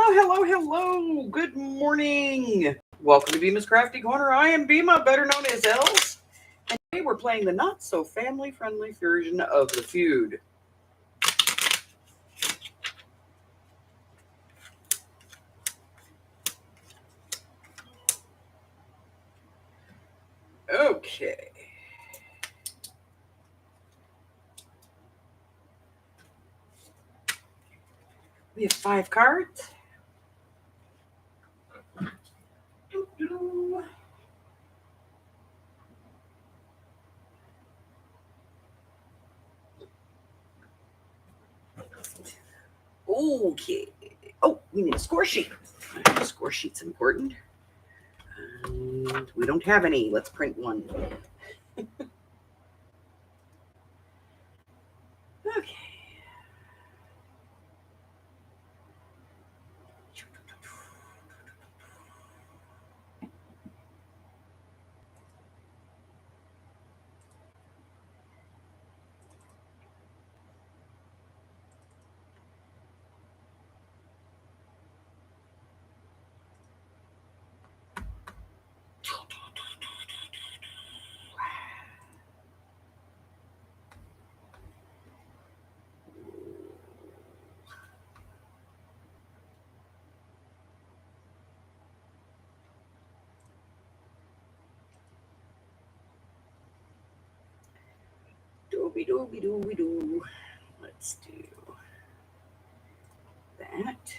Hello. Good morning. Welcome to Bima's Crafty Corner. I am Bima, better known as Els. And today we're playing the not so family friendly version of the feud. Okay. We have 5 cards. Okay. Oh, we need a score sheet. A score sheet's important. And we don't have any. Let's print one. Okay. Dooby-doo. Let's do that.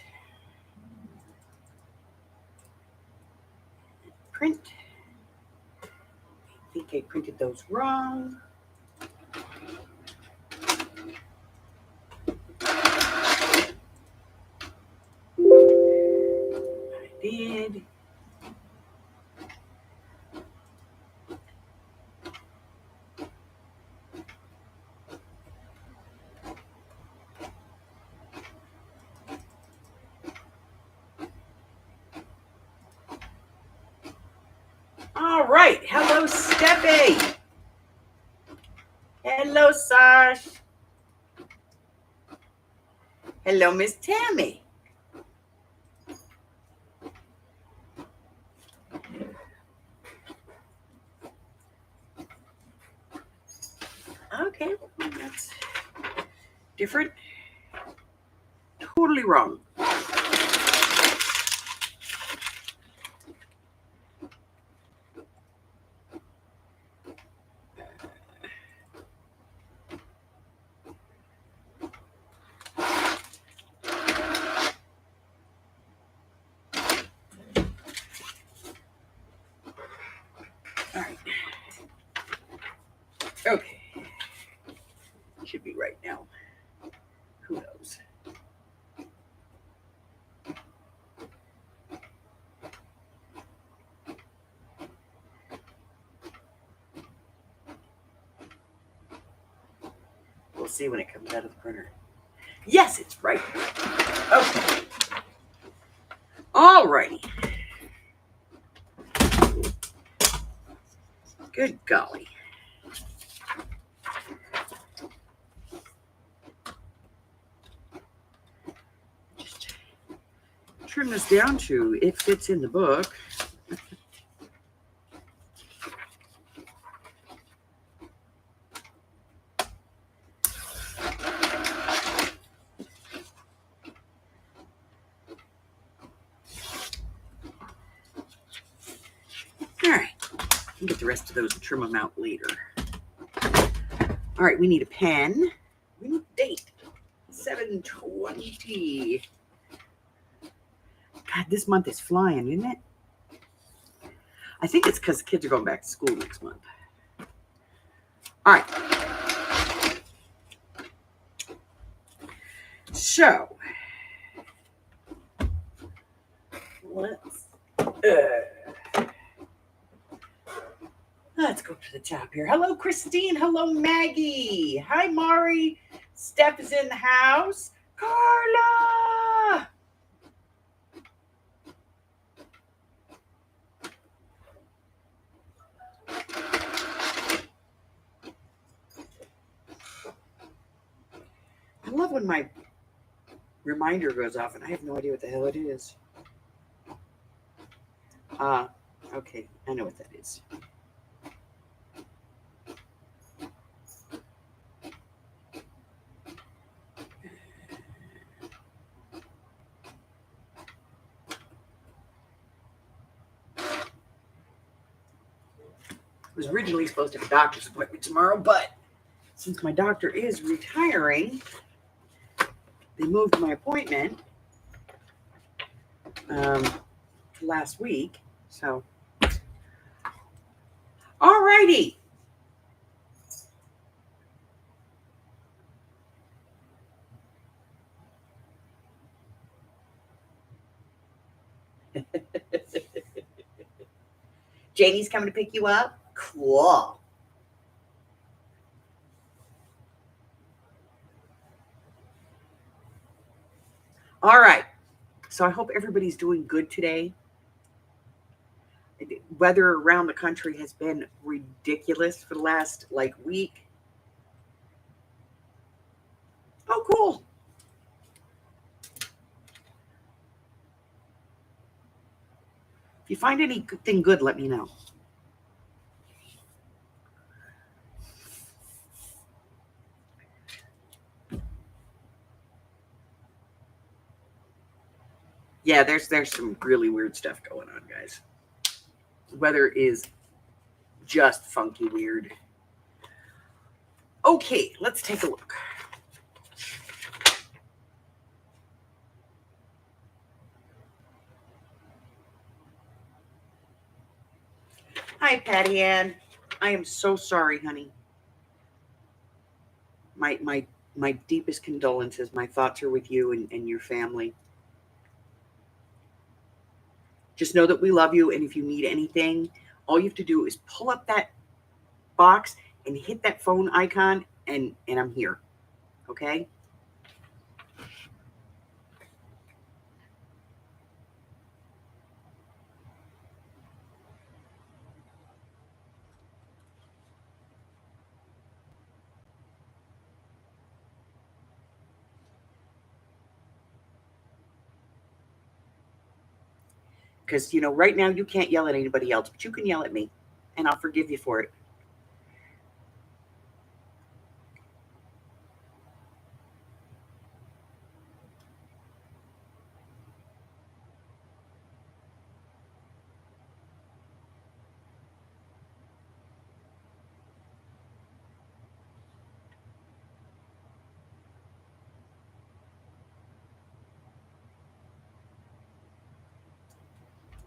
Print. I think I printed those wrong. I did. All right. Hello, Steffi. Hello, Sash. Hello, Miss Tammy. Okay, that's different. Totally wrong. All right. Okay. Should be right now. Who knows? We'll see when it comes out of the printer. Yes, it's right. Okay. All righty. Good golly. Just trim this down to it fits in the book. All right. I'll get the rest of those and trim them out later. All right, we need a pen. We need a date. 7/20. God, this month is flying, isn't it? I think it's because the kids are going back to school next month. All right. So, let's go to the top here. Hello, Christine. Hello, Maggie. Hi, Mari. Steph is in the house. Carla. I love when my reminder goes off, and I have no idea what the hell it is. Okay, I know what that is. I was originally supposed to have a doctor's appointment tomorrow, but since my doctor is retiring, they moved my appointment last week. So, alrighty. Janie's coming to pick you up? Cool. All right. So I hope everybody's doing good today. Weather around the country has been ridiculous for the last week. Oh, cool. If you find anything good, let me know. Yeah, there's some really weird stuff going on, guys. Weather is just funky weird. Okay, let's take a look. Hi, Patty Ann. I am so sorry, honey. My deepest condolences. My thoughts are with you and your family. Just know that we love you, and if you need anything, all you have to do is pull up that box and hit that phone icon, and I'm here. Okay? Because, right now you can't yell at anybody else, but you can yell at me, and I'll forgive you for it.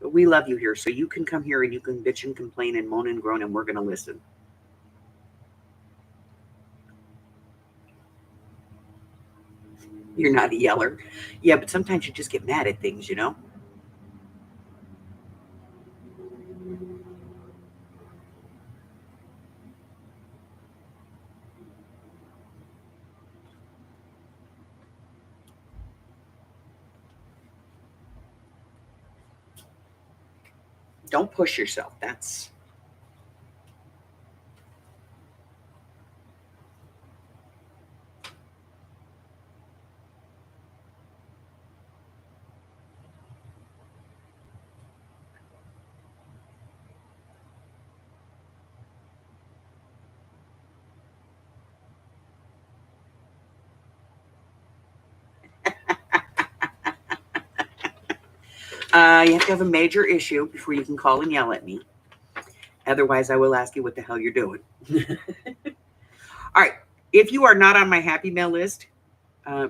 But we love you here, so you can come here and you can bitch and complain and moan and groan, and we're going to listen. You're not a yeller. Yeah, but sometimes you just get mad at things. Don't push yourself. That's you have to have a major issue before you can call and yell at me. Otherwise, I will ask you what the hell you're doing. All right. If you are not on my Happy Mail list,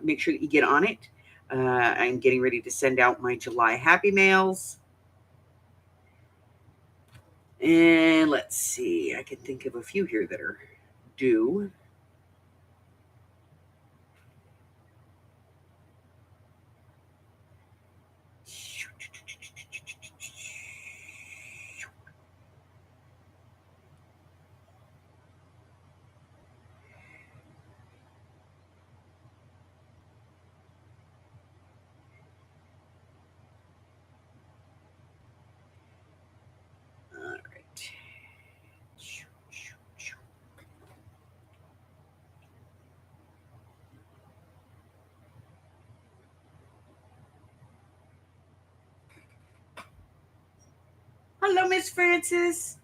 make sure that you get on it. I'm getting ready to send out my July Happy Mails. And let's see. I can think of a few here that are due. All right. Hello, Miss Francis.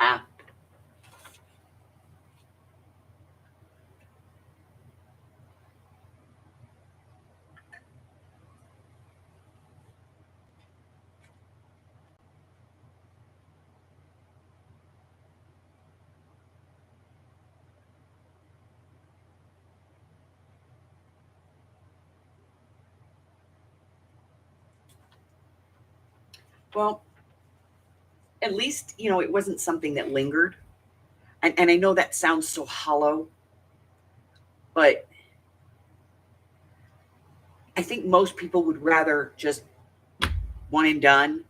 Ah, well, at least, it wasn't something that lingered. And I know that sounds so hollow, but I think most people would rather just one and done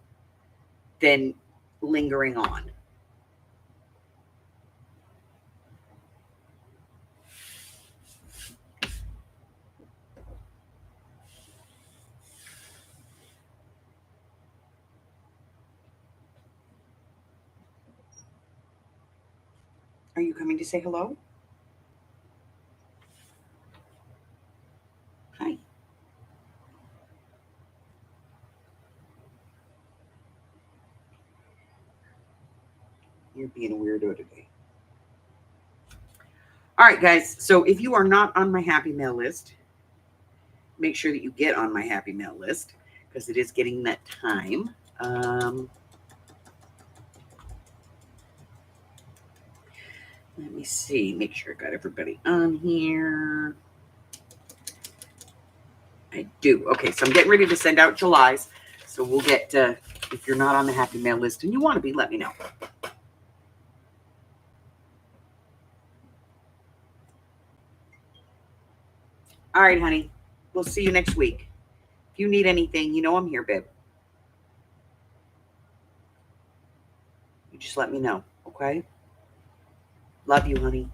than lingering on. Are you coming to say hello? Hi. You're being a weirdo today. All right, guys. So if you are not on my happy mail list, make sure that you get on my happy mail list because it is getting that time. Let me see. Make sure I got everybody on here. I do. Okay, so I'm getting ready to send out July's. So we'll get, if you're not on the happy mail list and you want to be, let me know. All right, honey. We'll see you next week. If you need anything, I'm here, babe. You just let me know, okay? Love you, honey.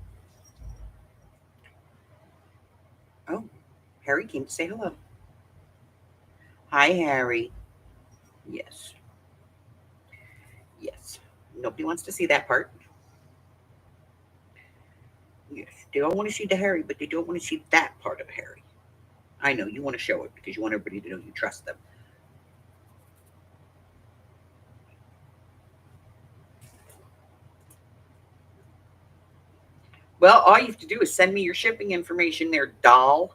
Oh, Harry came to say hello. Hi, Harry. Yes. Yes. Nobody wants to see that part. Yes. They all want to see the Harry, but they don't want to see that part of Harry. I know you want to show it because you want everybody to know you trust them. Well, all you have to do is send me your shipping information there, doll.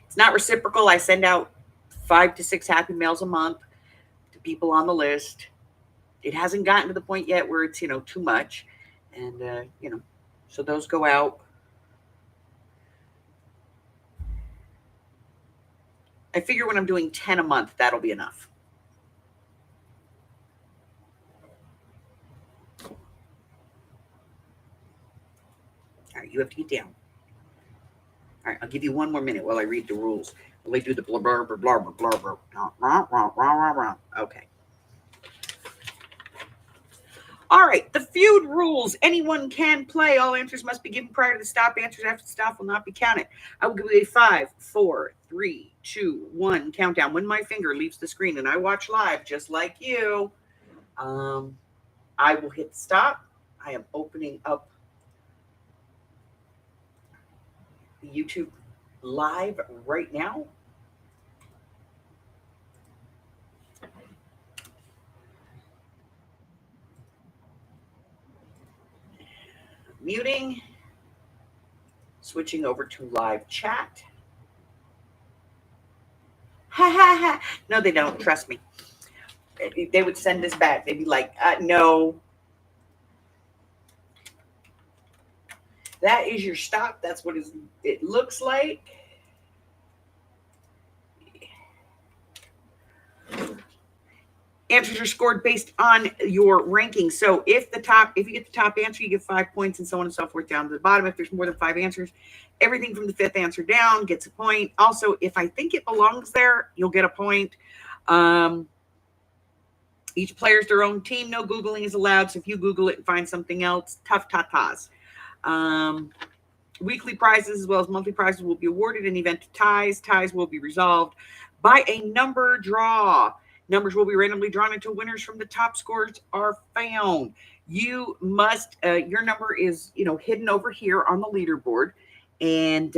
It's not reciprocal. I send out 5 to 6 happy mails a month to people on the list. It hasn't gotten to the point yet where it's, too much. And, so those go out. I figure when I'm doing 10 a month, that'll be enough. All right, you have to get down. All right, I'll give you one more minute while I read the rules. While I do the blah, blah, blah, blah, blah, blah, blah. Okay. All right, the feud rules. Anyone can play. All answers must be given prior to the stop. Answers after the stop will not be counted. I will give you a 5, 4, 3, 2, 1 countdown. When my finger leaves the screen and I watch live, just like you, I will hit stop. I am opening up the YouTube live right now. Muting. Switching over to live chat. Ha ha ha. No, they don't. Trust me. They would send us back. They'd be like, no. That is your stop. That's what it looks like. Answers are scored based on your ranking. So if you get the top answer, you get 5 points, and so on and so forth down to the bottom. If there's more than 5 answers, everything from the 5th answer down gets a point. Also, if I think it belongs there, you'll get a point. Each player's their own team. No Googling is allowed. So if you Google it and find something else, tough tatas. Weekly prizes as well as monthly prizes will be awarded in the event of ties. Ties will be resolved by a number draw. Numbers will be randomly drawn until winners from the top scores are found. You must, your number is, hidden over here on the leaderboard, and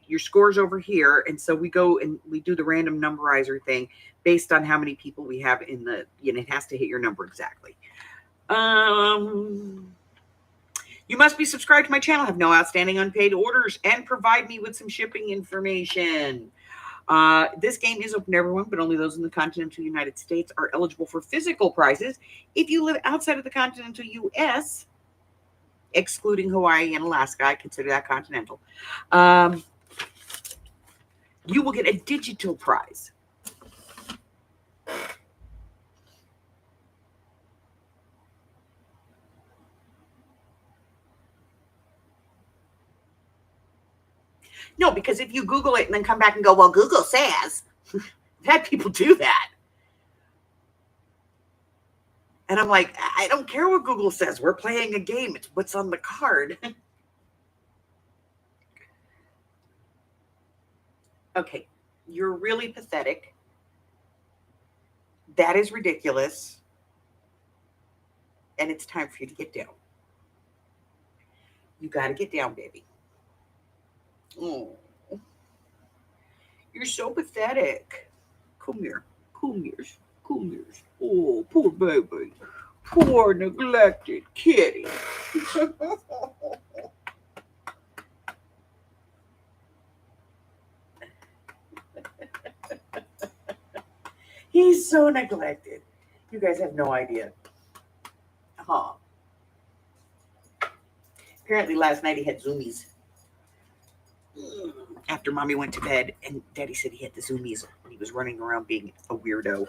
your score's over here. And so we go and we do the random numberizer thing based on how many people we have in the, it has to hit your number exactly. You must be subscribed to my channel, have no outstanding unpaid orders, and provide me with some shipping information. This game is open to everyone, but only those in the continental United States are eligible for physical prizes. If you live outside of the continental U.S., excluding Hawaii and Alaska, I consider that continental, you will get a digital prize. No, because if you Google it and then come back and go, well, Google says, I've had people do that. And I'm like, I don't care what Google says. We're playing a game. It's what's on the card. Okay, you're really pathetic. That is ridiculous. And it's time for you to get down. You got to get down, baby. Oh, you're so pathetic. Come here. Come here. Come here. Oh, poor baby. Poor neglected kitty. He's so neglected. You guys have no idea. Huh. Apparently last night he had zoomies. After mommy went to bed, and daddy said he had the zoomies when he was running around being a weirdo.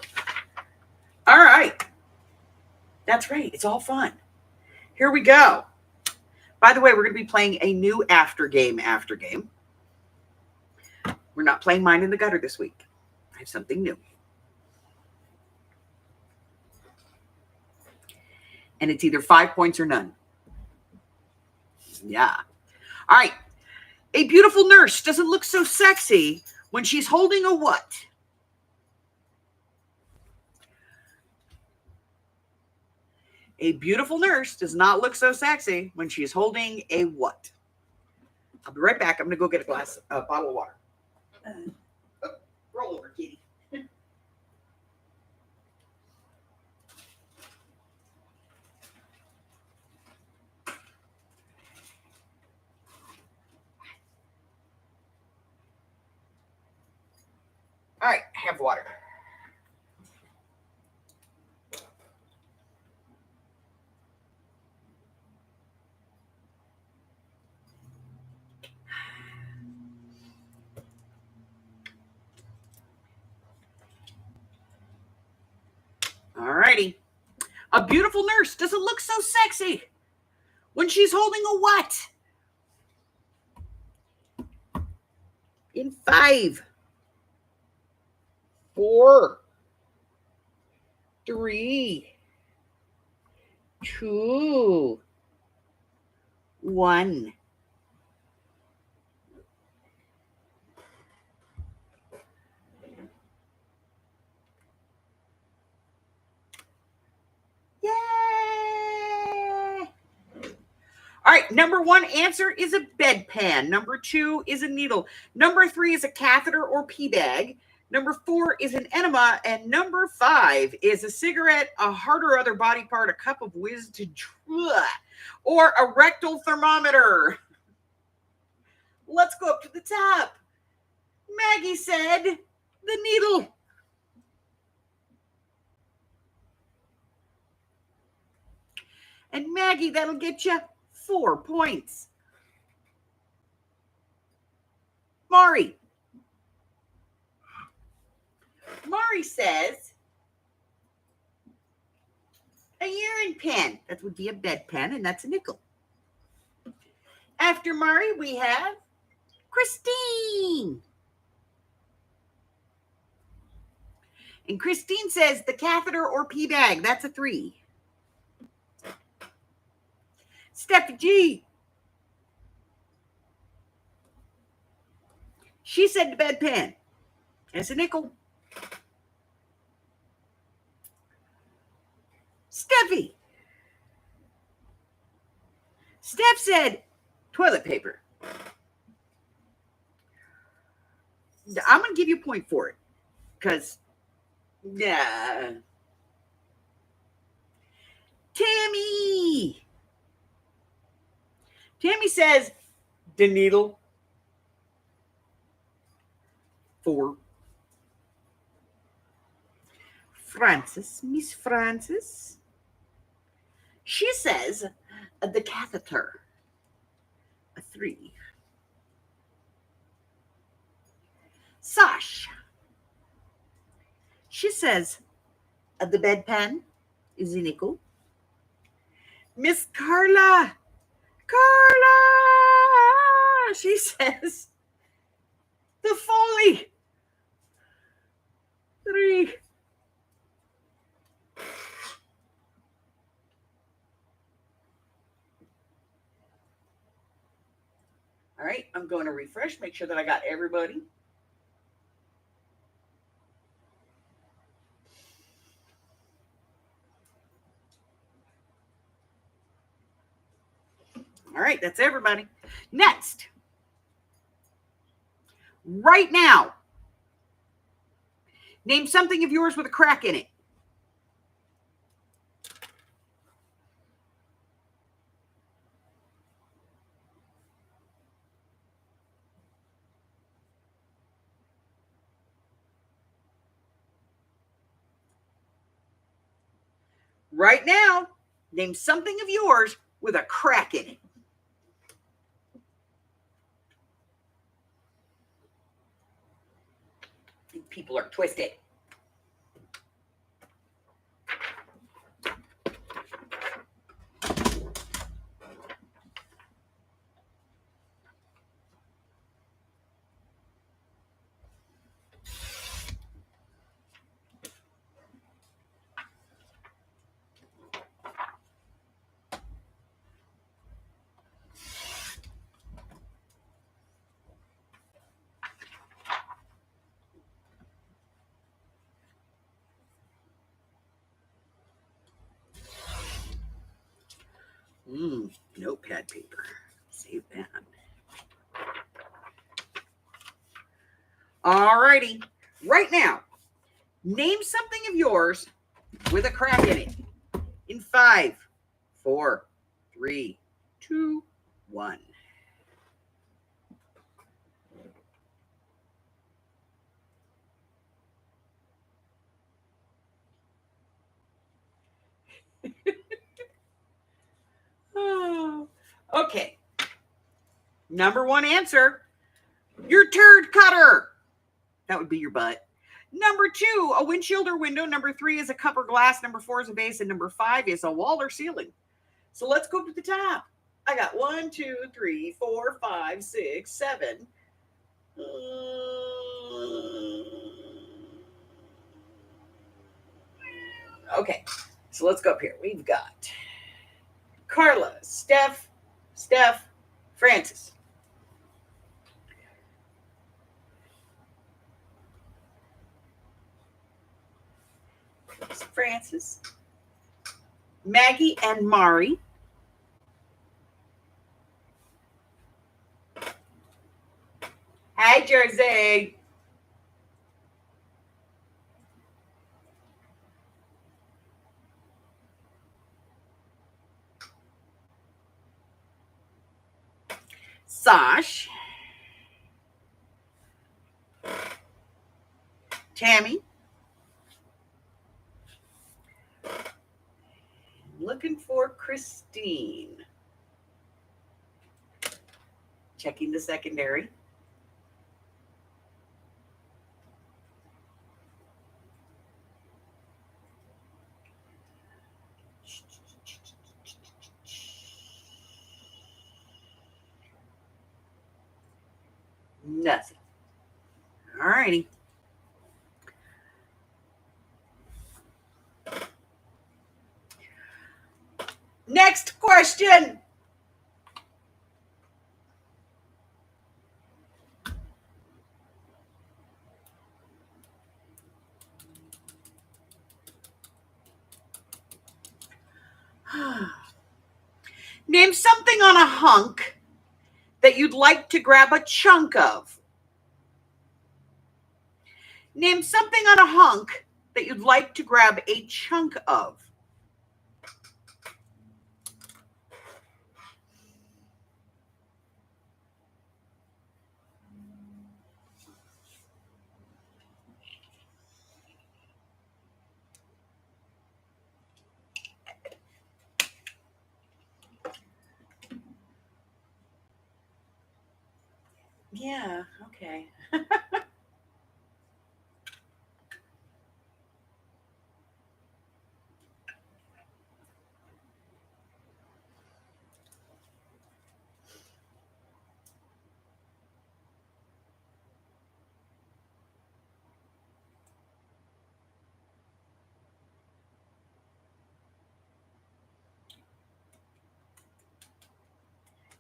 All right. That's right. It's all fun. Here we go. By the way, we're going to be playing a new after game. We're not playing Mine in the Gutter this week. I have something new. And it's either 5 points or none. Yeah. All right. A beautiful nurse doesn't look so sexy when she's holding a what? A beautiful nurse does not look so sexy when she's holding a what? I'll be right back. I'm going to go get a bottle of water. Roll over, kitty. All right, have water. All righty. A beautiful nurse doesn't look so sexy when she's holding a what? In 5, 4, 3, 2, 1. Yay! All right, number 1 answer is a bedpan. Number 2 is a needle. Number 3 is a catheter or pee bag. Number 4 is an enema. And number 5 is a cigarette, a heart or other body part, a cup of wisdom, or a rectal thermometer. Let's go up to the top. Maggie said the needle. And Maggie, that'll get you 4 points. Mari says A urine pen. That would be a bedpan, and that's a nickel. After Mari, we have Christine. And Christine says the catheter or pee bag. That's a 3. Steffi G. She said the bedpan. That's a nickel. Steffi. Steph said toilet paper. I'm going to give you a point for it. Because, yeah. Tammy. Tammy says the needle. 4. Frances, Miss Frances. She says the catheter. A 3. Sash. She says the bedpan is a nickel. Miss Carla. Carla. She says the Foley. 3. All right, I'm going to refresh, make sure that I got everybody. All right, that's everybody. Next, right now, name something of yours with a crack in it. Right now, name something of yours with a crack in it. People are twisted. Notepad paper. Save that. All righty. Right now, name something of yours with a crack in it. In 5, 4, 3, 2, 1. Oh, okay. Number 1 answer, your turd cutter. That would be your butt. Number 2, a windshield or window. Number 3 is a cup or glass. Number 4 is a vase. And number 5 is a wall or ceiling. So let's go to the top. I got 1, 2, 3, 4, 5, 6, 7. Okay, so let's go up here. We've got Carla, Steph, Francis. Francis, Maggie, and Mari. Hi, Jersey. Sash. Tammy. Looking for Christine. Checking the secondary. Nothing. All righty. Next question. Name something on a hunk that you'd like to grab a chunk of. Name something on a hunk that you'd like to grab a chunk of. Yeah, okay.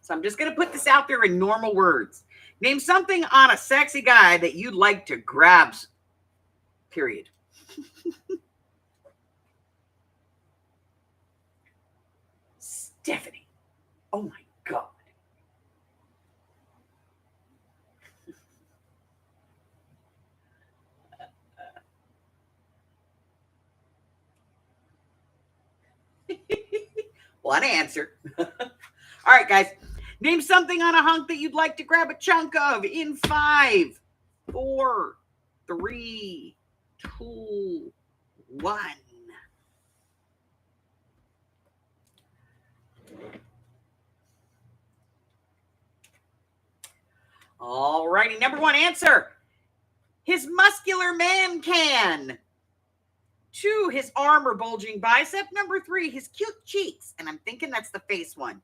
So I'm just going to put this out there in normal words. Name something on a sexy guy that you'd like to grab, period. Stephanie. Oh my God. One answer. All right, guys. Name something on a hunk that you'd like to grab a chunk of in 5, 4, 3, 2, 1. All righty. Number 1 answer. His muscular man can. 2, his arm or bulging bicep. Number 3, his cute cheeks. And I'm thinking that's the face one.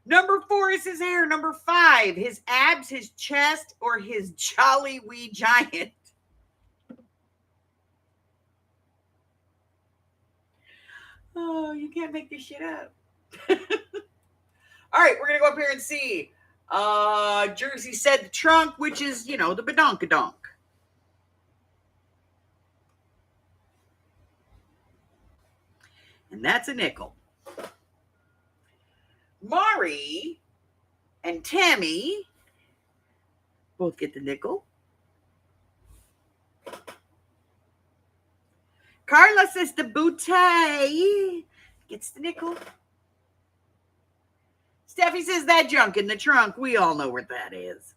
Number 4 is his hair. Number 5, his abs, his chest, or his jolly wee giant. Oh, you can't make this shit up. All right, we're going to go up here and see. Jersey said the trunk, which is, the badonkadonk. And that's a nickel. Mari and Tammy both get the nickel. Carla says the bootay gets the nickel. Steffi says that junk in the trunk. We all know where that is.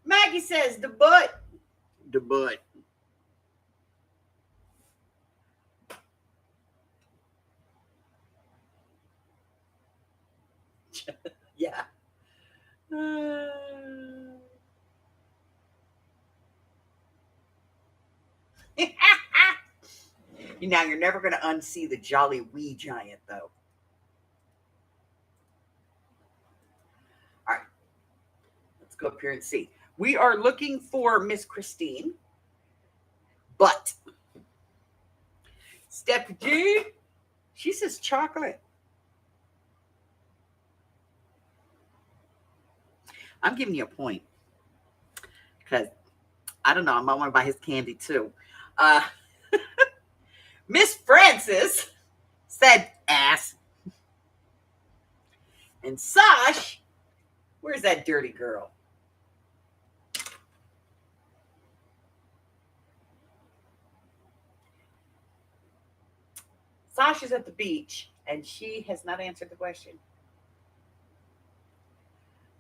Maggie says the butt. The butt. Yeah. Now you're never going to unsee the jolly wee giant, though. All right. Let's go up here and see. We are looking for Miss Christine. But Steffi G, she says chocolate. I'm giving you a point. Because, I don't know, I might want to buy his candy, too. Miss Francis said ass. And Sash, where's that dirty girl? Sasha's at the beach, and she has not answered the question.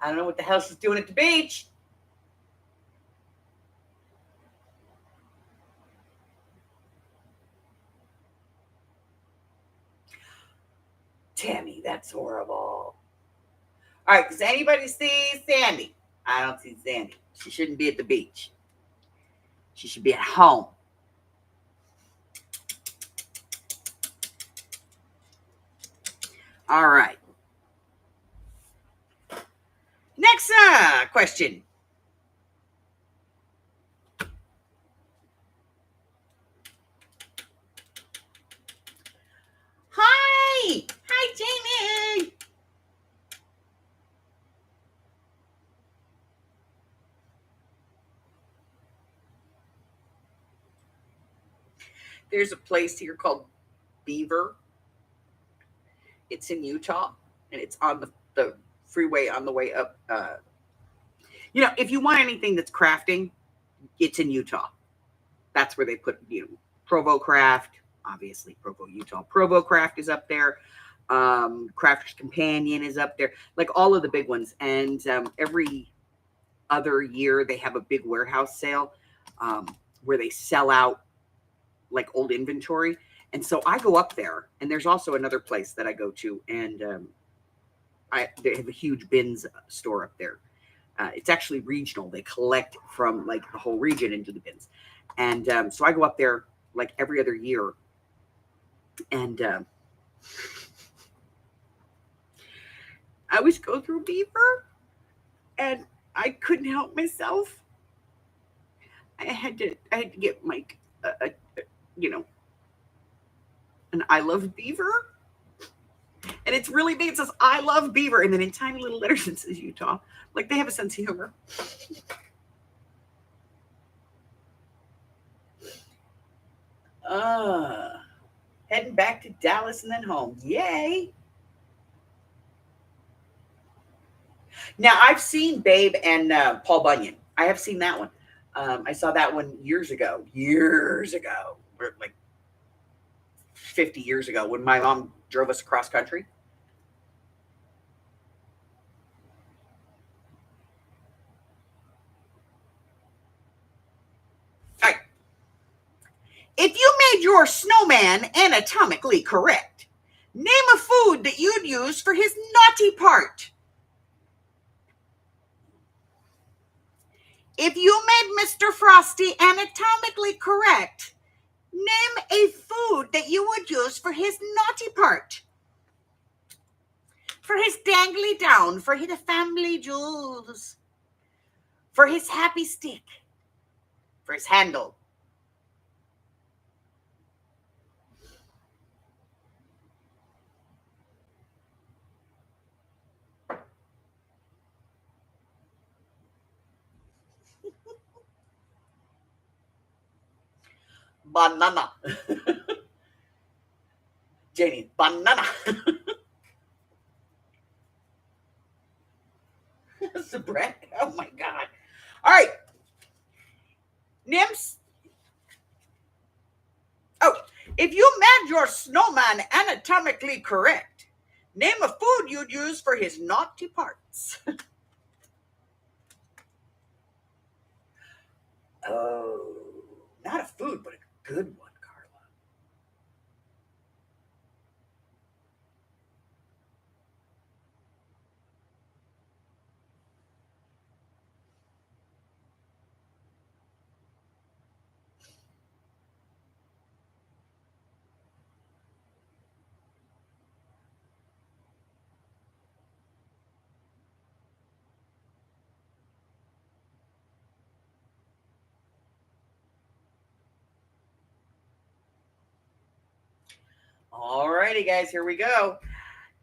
I don't know what the hell she's doing at the beach. Tammy, that's horrible. All right, does anybody see Sandy? I don't see Sandy. She shouldn't be at the beach. She should be at home. All right. that question. Hi. Hi, Jamie. There's a place here called Beaver. It's in Utah, and it's on the freeway on the way up. If you want anything that's crafting, it's in Utah. That's where they put Provo Craft, obviously Provo, Utah. Provo Craft is up there. Crafter's Companion is up there, like all of the big ones. And every other year they have a big warehouse sale where they sell out like old inventory. And so I go up there, and there's also another place that I go to, and they have a huge bins store up there. It's actually regional. They collect from like the whole region into the bins. And so I go up there like every other year. And I always go through Beaver, and I couldn't help myself. I had to get Mike, an I love Beaver. And it's really big. It says, I love Beaver. And then in tiny little letters, it says Utah. Like they have a sense of humor. Heading back to Dallas and then home. Yay. Now, I've seen Babe and Paul Bunyan. I have seen that one. I saw that one years ago, like 50 years ago when my mom drove us across country. All right. If you made your snowman anatomically correct, name a food that you'd use for his naughty part. If you made Mr. Frosty anatomically correct, name a food that you would use for his naughty part. For his dangly down, for his family jewels, for his happy stick, for his handle. Banana. Janie, banana. Sabret. Oh my God. All right. Nims. Oh, if you made your snowman anatomically correct, name a food you'd use for his naughty parts. Oh, not a food, but a good one, Carla. All righty, guys, here we go.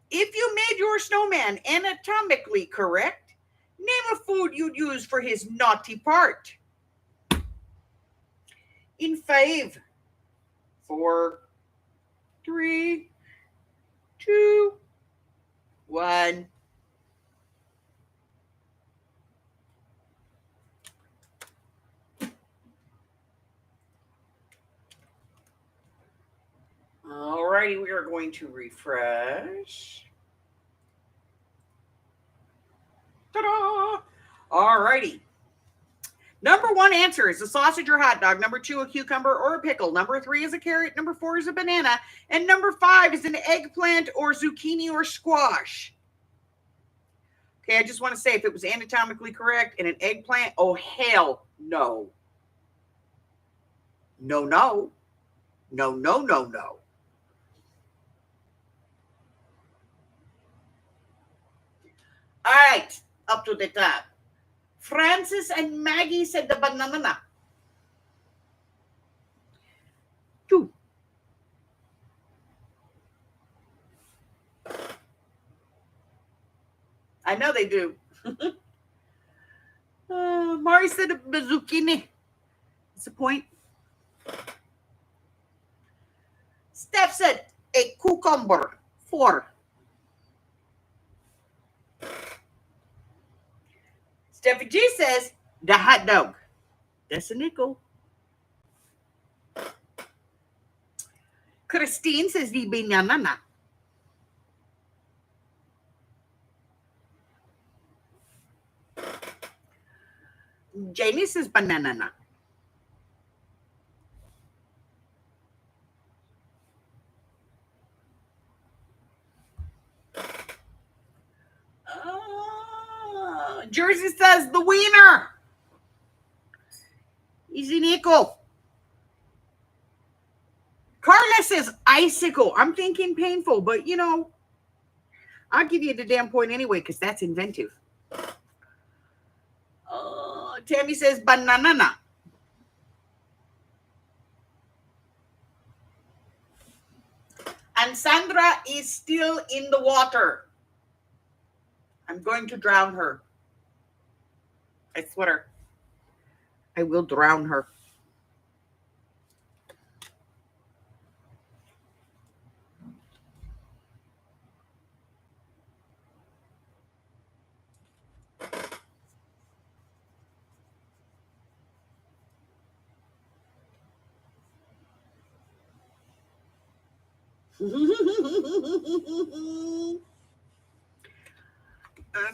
If you made your snowman anatomically correct, name a food you'd use for his naughty part. In 5, 4, 3, 2, 1. All righty, we are going to refresh. Ta-da! All righty. Number 1 answer is a sausage or hot dog. Number 2, a cucumber or a pickle. Number 3 is a carrot. Number 4 is a banana. And number 5 is an eggplant or zucchini or squash. Okay, I just want to say if it was anatomically correct and an eggplant, oh, hell no. No, no. No, no, no, no. All right, up to the top. Francis and Maggie said the banana. 2. I know they do. Mari said a zucchini. What's the point? Steph said a cucumber. 4. Steffi G says the hot dog. That's a nickel. Christine says the banana. Jamie says banana. Jersey says the wiener. Easy nickel. Carla says icicle. I'm thinking painful, but you know, I'll give you the damn point anyway because that's inventive. Tammy says banana. And Sandra is still in the water. I'm going to drown her. I swear. I will drown her.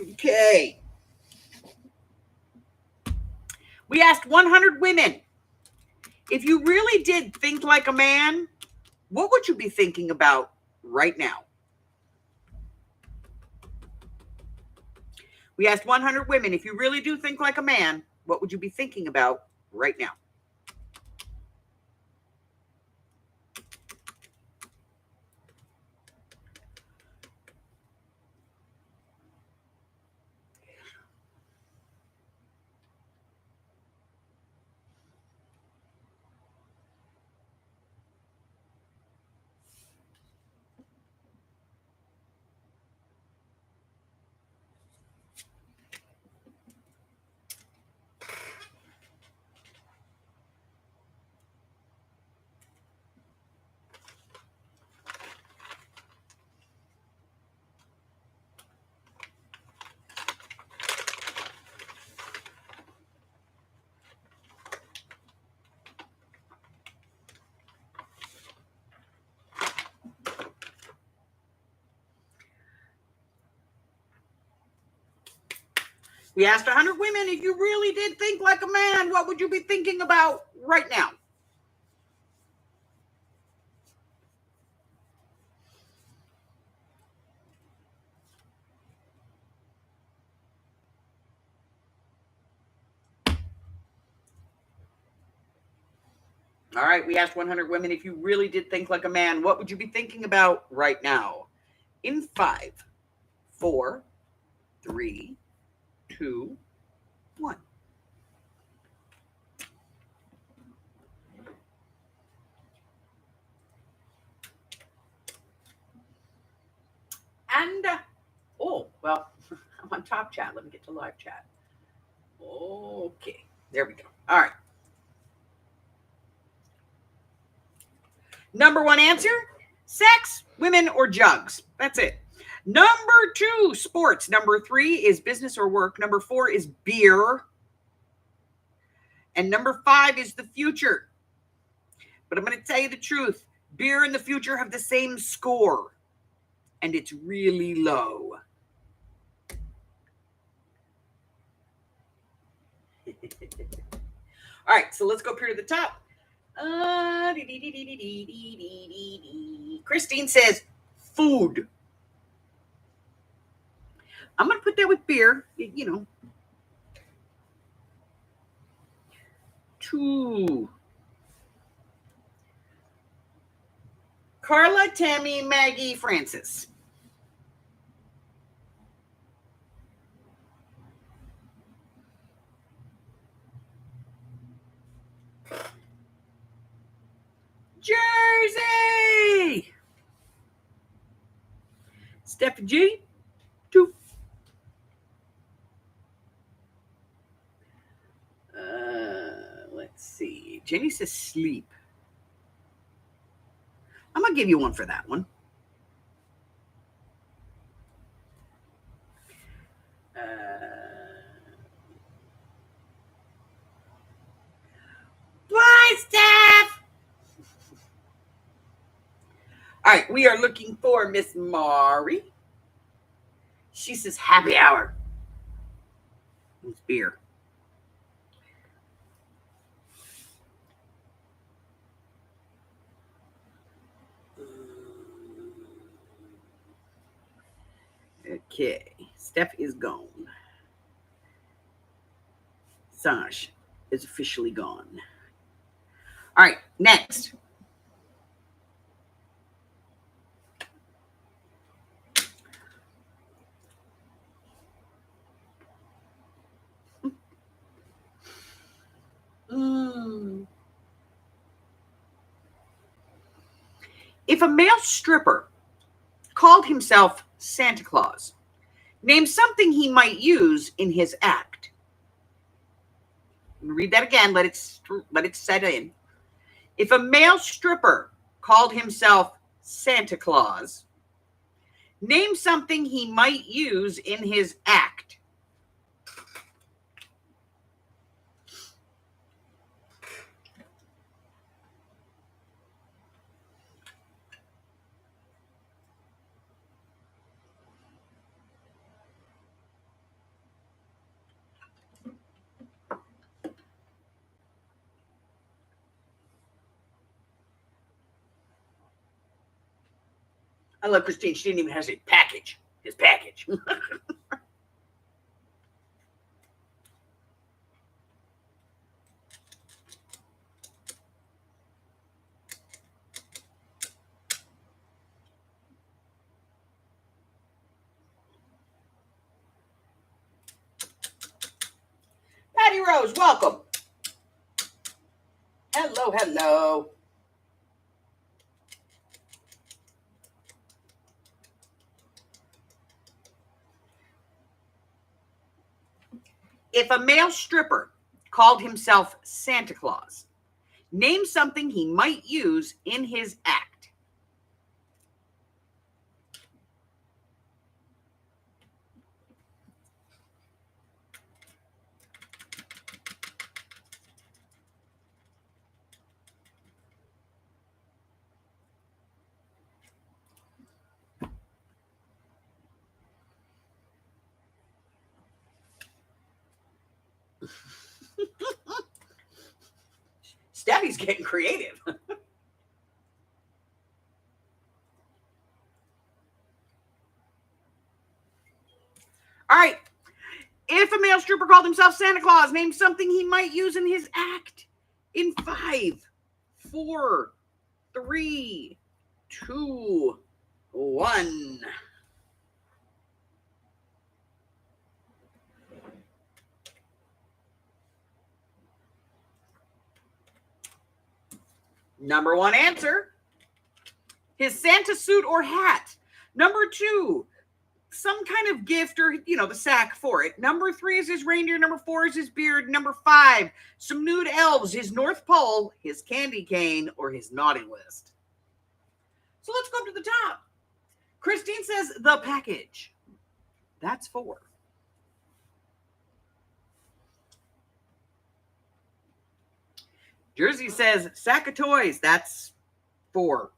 Okay. We asked 100 women, if you really did think like a man, what would you be thinking about right now? We asked 100 women, if you really do think like a man, what would you be thinking about right now? We asked 100 women, if you really did think like a man, what would you be thinking about right now? All right, we asked 100 women, if you really did think like a man, what would you be thinking about right now? In 5, 4, 3, 2, 1. And, oh, well, I'm on top chat. Let me get to live chat. Okay, there we go. All right. Number 1 answer, sex, women, or jugs. That's it. Number 2, sports. Number 3 is business or work. Number 4 is beer. And number 5 is the future. But I'm going to tell you the truth. Beer and the future have the same score. And it's really low. All right, so let's go up here to the top. Christine says food. I'm going to put that with beer, you know. 2. Carla, Tammy, Maggie, Francis. Steffi G, 2. Let's see. Jenny says sleep. I'm going to give you one for that one. Bye, Steph. All right, we are looking for Miss Mari. She says happy hour. It's beer. Okay, Steph is gone. Sanj is officially gone. All right, next. If a male stripper called himself Santa Claus, name something he might use in his act. Read that again. Let it set in. If a male stripper called himself Santa Claus, name something he might use in his act. I love Christine. She didn't even have his package. Patty Rose, welcome. Hello. If a male stripper called himself Santa Claus, name something he might use in his act. Steffi's getting creative. All right. If a male stripper called himself Santa Claus, name something he might use in his act. In 5, 4, 3, 2, 1. Number 1 answer, his Santa suit or hat. Number 2, some kind of gift or, the sack for it. Number 3 is his reindeer. Number 4 is his beard. Number 5, some nude elves, his North Pole, his candy cane, or his naughty list. So let's go up to the top. Christine says the package. That's 4. Jersey says sack of toys. That's 4.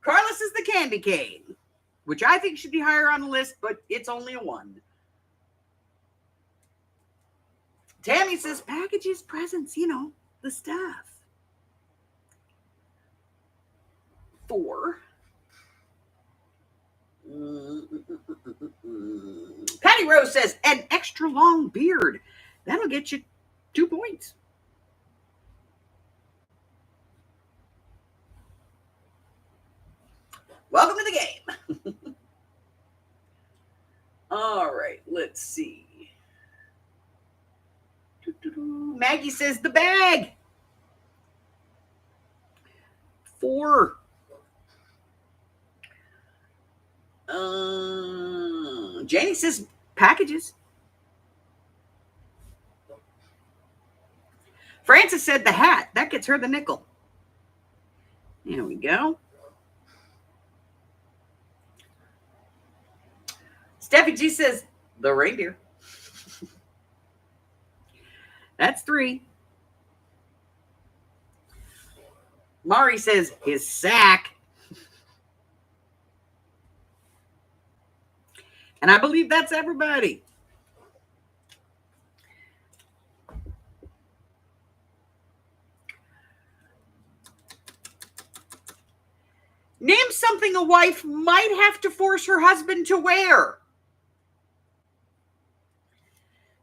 Carlos is the candy cane, which I think should be higher on the list, but it's only a 1. Tammy says packages, presents, the stuff. 4. Patty Rose says an extra long beard. That'll get you 2 points. Welcome to the game. All right, let's see. Maggie says the bag. 4. Janie says packages. Francis said the hat. That gets her the nickel. There we go. Steffi G says the reindeer. That's 3. Mari says his sack. And I believe that's everybody. Name something a wife might have to force her husband to wear.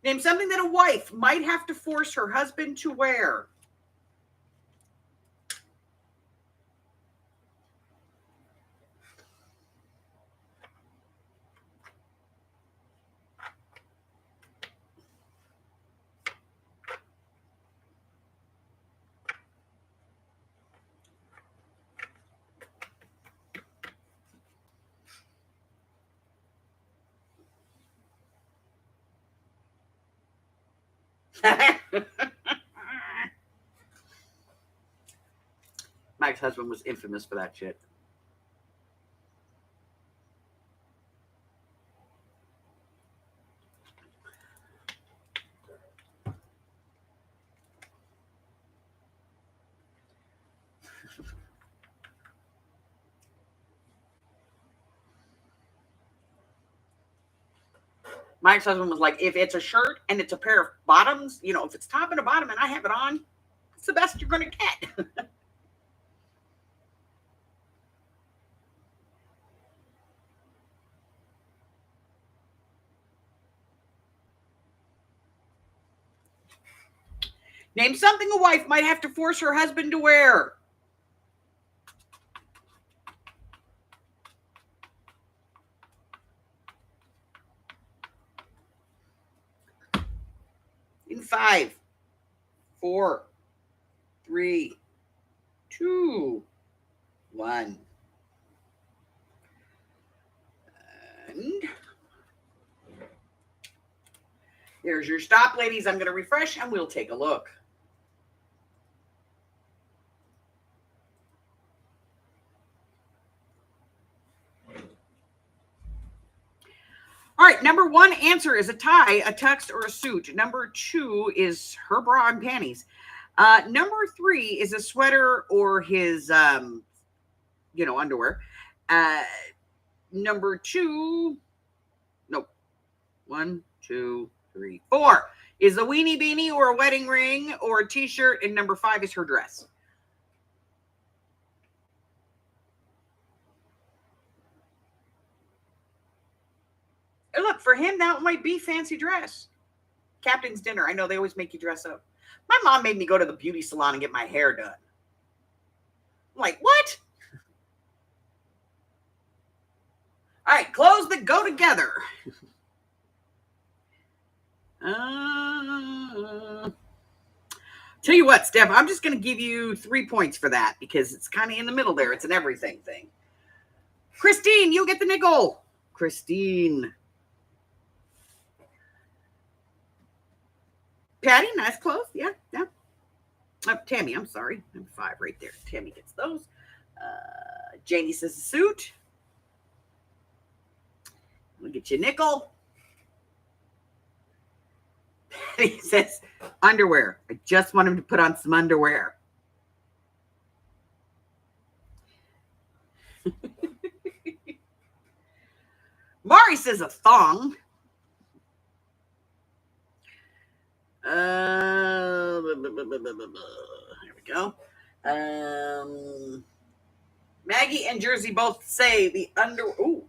Name something that a wife might have to force her husband to wear. Mike's husband was infamous for that shit. Mike's husband was like, if it's a shirt and it's a pair of bottoms, if it's top and a bottom and I have it on, it's the best you're going to get. Name something a wife might have to force her husband to wear. In 5, 4, 3, 2, 1. And there's your stop, ladies. I'm going to refresh and we'll take a look. All right, number 1 answer is a tie, a tux, or a suit. Number 2 is her bra and panties. Number 3 is a sweater or his, underwear. Number 2, nope. 1, 2, 3, 4 is a weenie beanie or a wedding ring or a t-shirt. And number 5 is her dress. Look, for him, that might be fancy dress. Captain's dinner. I know they always make you dress up. My mom made me go to the beauty salon and get my hair done. I'm like, what? All right, clothes that go together. Tell you what, Steph, I'm just going to give you 3 points for that because it's kind of in the middle there. It's an everything thing. Christine, you get the nickel. Christine. Patty, nice clothes. Yeah. Tammy, I'm sorry. I'm 5 right there. Tammy gets those. Janie says a suit. We'll get you a nickel. Patty says underwear. I just want him to put on some underwear. Mari says a thong. Here we go. Maggie and Jersey both say the Ooh,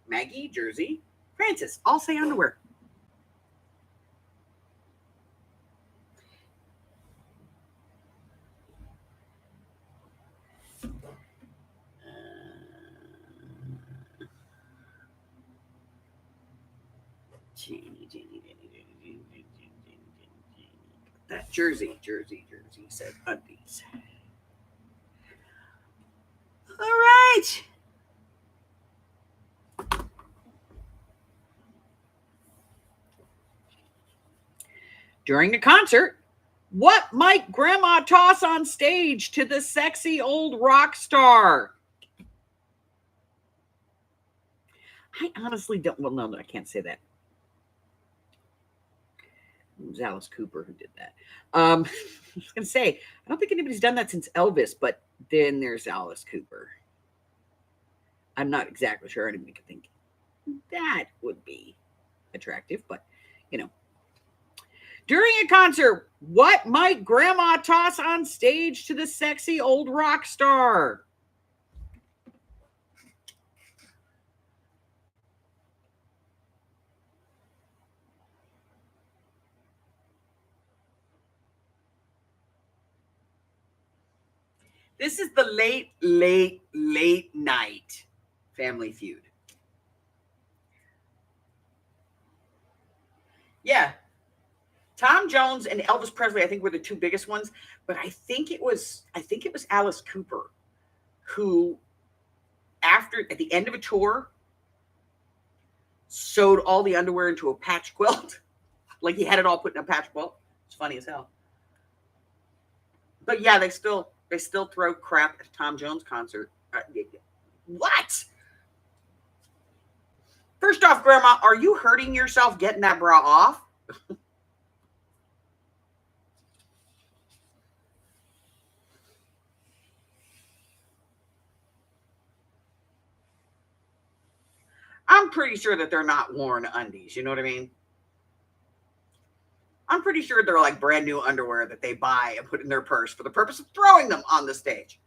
Maggie, Jersey, Francis all say underwear. That Jersey said undies. All right. During the concert, what might Grandma toss on stage to the sexy old rock star? I honestly don't. Well, no, I can't say that. It was Alice Cooper who did that. I was going to say, I don't think anybody's done that since Elvis, but then there's Alice Cooper. I'm not exactly sure anybody could think that would be attractive, but you know. During a concert, what might Grandma toss on stage to the sexy old rock star? This is the late night Family Feud. Yeah. Tom Jones and Elvis Presley, I think, were the two biggest ones, but I think it was Alice Cooper who, at the end of a tour, sewed all the underwear into a patch quilt. Like he had it all put in a patch quilt. It's funny as hell. But yeah, they still throw crap at a Tom Jones concert. What? First off, Grandma, are you hurting yourself getting that bra off? I'm pretty sure that they're not worn undies. You know what I mean? I'm pretty sure they're like brand new underwear that they buy and put in their purse for the purpose of throwing them on the stage.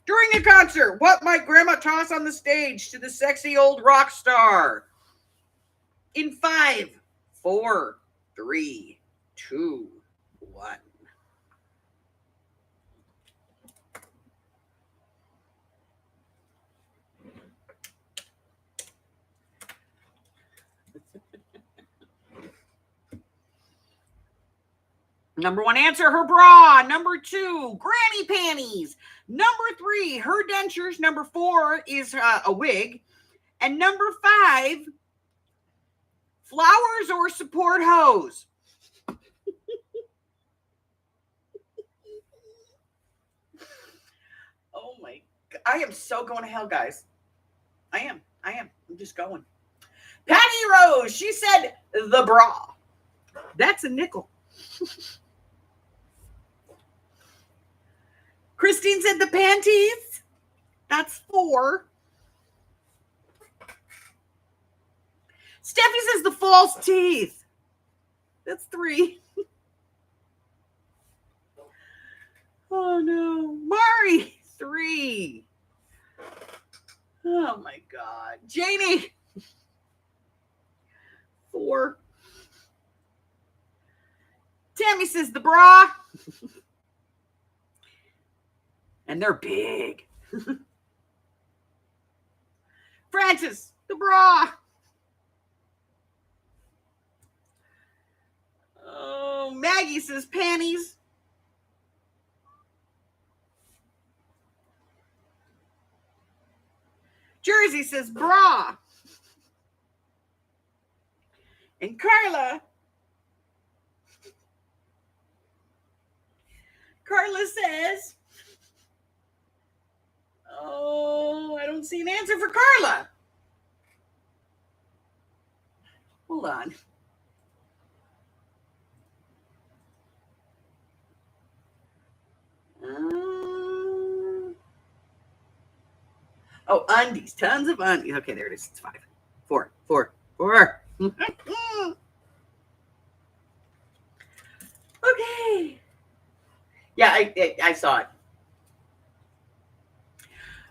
During a concert, what might Grandma toss on the stage to the sexy old rock star? In 5, 4, 3, 2, 1. Number 1 answer, her bra. Number 2, granny panties. Number 3, her dentures. Number 4 is a wig. And number 5, flowers or support hose. Oh my God. I am so going to hell, guys. I am. I'm just going. Patty Rose, she said the bra. That's a nickel. Christine said the panties. That's 4. Steffi says the false teeth. That's 3. Oh no. Mari, 3. Oh my God. Janie, 4. Tammy says the bra. And they're big. Francis, the bra. Oh, Maggie says panties. Jersey says bra. And Carla says, oh, I don't see an answer for Carla. Hold on. Oh, undies. Tons of undies. Okay, there it is. It's 5. 4. Okay. Yeah, I saw it.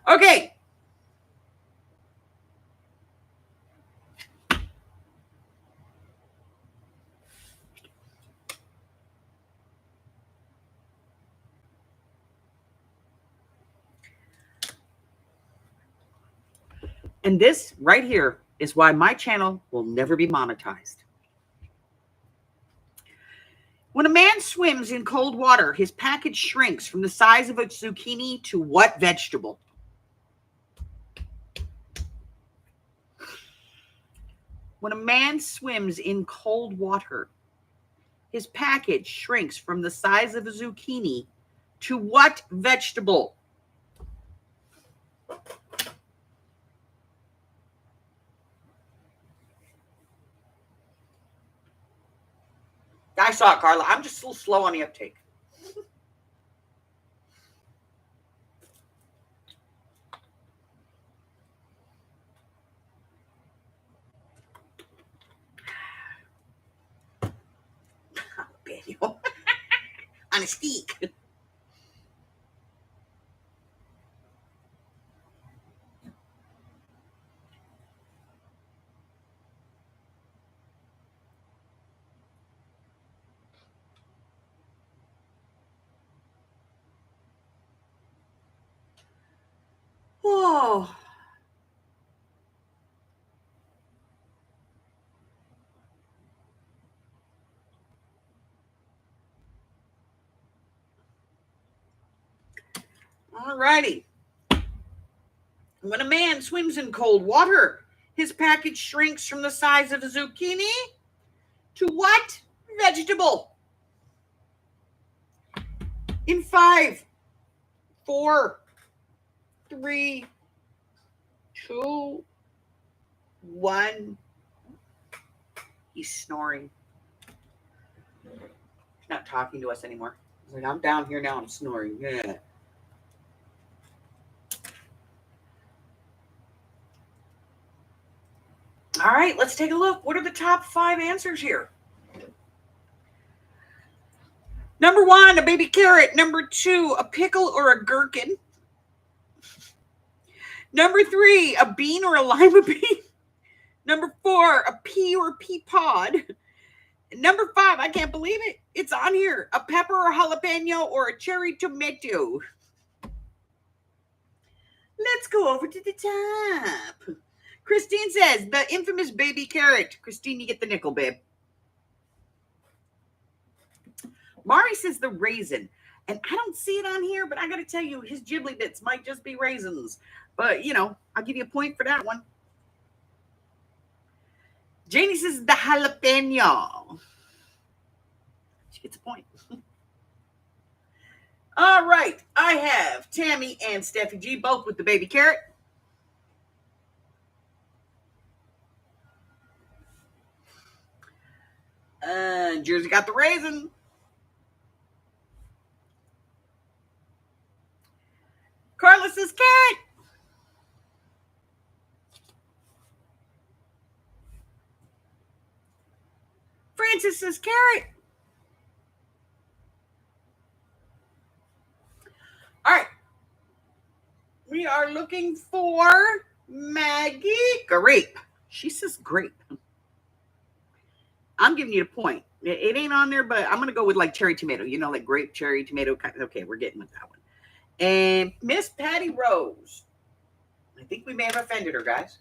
Okay. And this right here is why my channel will never be monetized. When a man swims in cold water, his package shrinks from the size of a zucchini to what vegetable? When a man swims in cold water, his package shrinks from the size of a zucchini to what vegetable? I saw it, Carla. I'm just a little slow on the uptake. On a stick. Oh. All righty. When a man swims in cold water, his package shrinks from the size of a zucchini to what vegetable? In 5, 4, 3, 2, 1. He's snoring. He's not talking to us anymore. He's like, I'm down here now. I'm snoring. Yeah. All right, let's take a look. What are the top 5 answers here? Number 1, a baby carrot. Number 2, a pickle or a gherkin. Number 3, a bean or a lima bean. Number 4, a pea or pea pod. Number 5, I can't believe it. It's on here. A pepper or jalapeno or a cherry tomato. Let's go over to the top. Christine says, the infamous baby carrot. Christine, you get the nickel, babe. Mari says the raisin. And I don't see it on here, but I got to tell you, his Ghibli bits might just be raisins. But, I'll give you a point for that one. Janie says the jalapeno. She gets a point. All right. I have Tammy and Steffi G, both with the baby carrot. Jersey got the raisin. Carla says carrot. Francis says carrot. All right. We are looking for Maggie. Grape. She says grape. I'm giving you a point. It ain't on there, but I'm going to go with like cherry tomato. Like grape, cherry, tomato. Okay, we're getting with that one. And Miss Patty Rose. I think we may have offended her, guys.